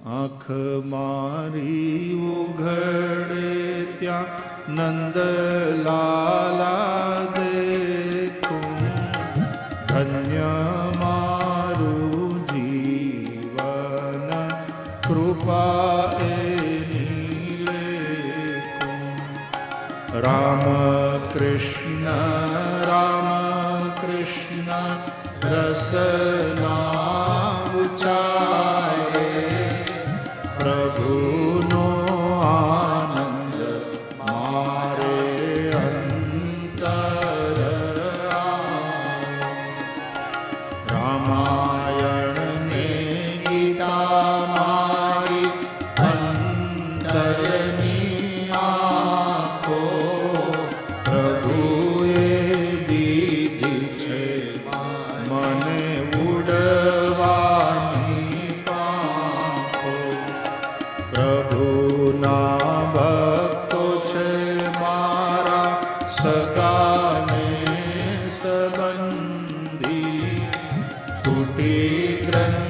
આંખ મારી ઉઘડે ત્યાં નંદલાલા દેખું, ધન્ય મારું જીવન કૃપા એની લેખું. રામ કૃષ્ણ રસના ઉચારે, પ્રભુનો આનંદ મારે અંતર આવે. રામાયણ ને ગીતા મારી અંતરની આંખો, પ્રભુએ દીધી છે મને ઉડવાની પાંખો. પ્રભુના ભક્તો છે મારા સગાને સંબંધી, છૂટી ગ્રંથ